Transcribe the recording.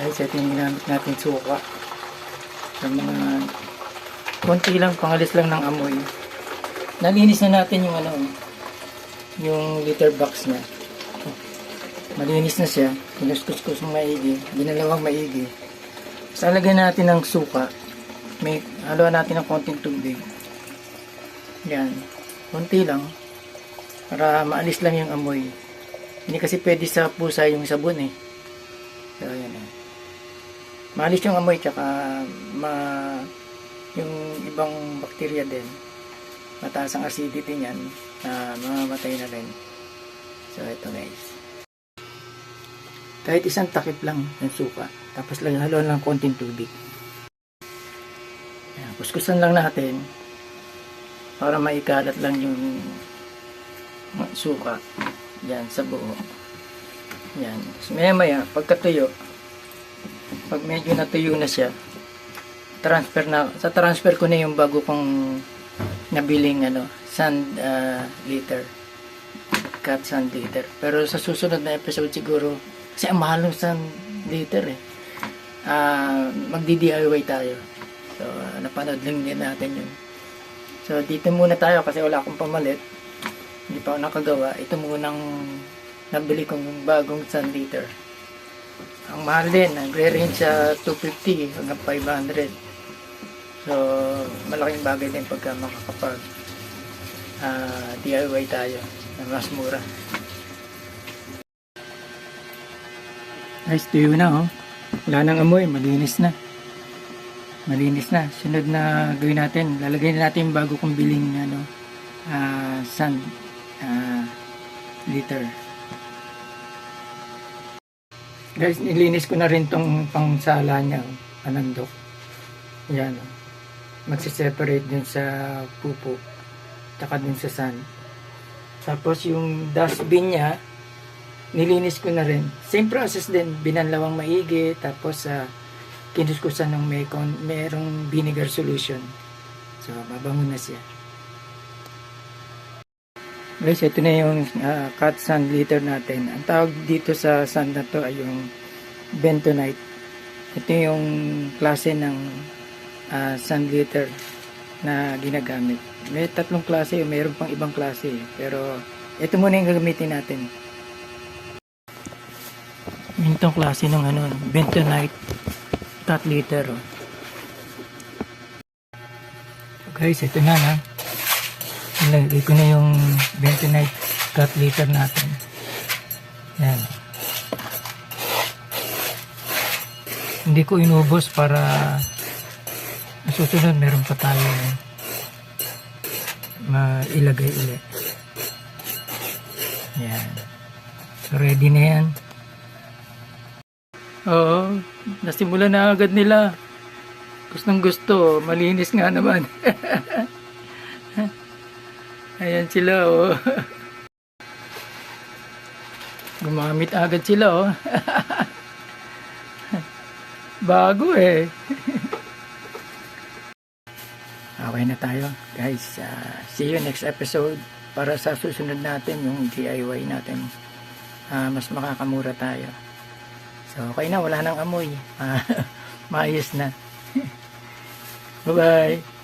Guys, ito yung ginamit natin suka. Sa mga konti lang, pangalis lang ng amoy. Nalinis na natin yung yung liter box niya. Malinis na siya. Kinuskus-kus ng maigi. Ginalawang maigi. Sa lagyan natin ng suka. May haluan natin ng konting tubig. Yan. Konti lang. Para maalis lang yung amoy. Hindi kasi pwede sa pusa yung sabon eh. So, yan eh. Maalis yung amoy tsaka yung ibang bakterya din. Mataas ang acidity niyan na mamamatay na rin. So, ito guys. Kahit isang takip lang ng suka. Tapos lang haluan lang konting tubig. Ayan, kuskusan lang natin para maikalat lang yung suka. Yan, sa buo. Yan. So, maya pagkatuyo, pag medyo natuyo na siya, sa transfer ko na yung bago kong nabiling sand liter, cat sand liter. Pero sa susunod na episode siguro, kasi ang mahal ng sand liter eh, magdi-DIY tayo. So napanood lang din natin yun. So dito muna tayo kasi wala akong pamalit, hindi pa ako nakagawa. Ito munang nabili kong bagong sand liter. Ang mahal din, nagre-range sa 250 hanggang 500. So, malaking bagay din pagka makakapag DIY tayo na mas mura. Guys, tuyo na oh. Wala nang amoy, malinis na. Malinis na. Sunod na gawin natin, lalagay na natin yung bago kong biling sand liter. Guys, nilinis ko na rin tong pangsala niya, panandok. Yan. Magsiseparate din sa pupo, tsaka din sa sand. Tapos yung dustbin niya, nilinis ko na rin. Same process din, binanlawang maigi, tapos kinuskusan ng merong vinegar solution. So, mabango na siya. Guys, ito na yung cat sand liter natin. Ang tawag dito sa sand na to ay yung bentonite. Ito yung klase ng sand liter na ginagamit. May tatlong klase, mayroon pang ibang klase. Pero ito muna yung gagamitin natin. Itong klase ng bentonite cat liter. Oh. Guys, ito na ha. Ilagay ko na yung bentonite cat liter natin. Yan. Hindi ko inubos para susunod meron pa tayo mailagay ulit. Yan. So ready na yan. Oo. Nasimulan na agad nila. Gustong gusto. Malinis nga naman. Ayan sila oh. Gumamit agad sila oh. Bago eh. Okay na tayo guys. See you next episode para sa susunod natin yung DIY natin. Mas makakamura tayo. So okay na, wala nang amoy. Maayos na. Bye bye.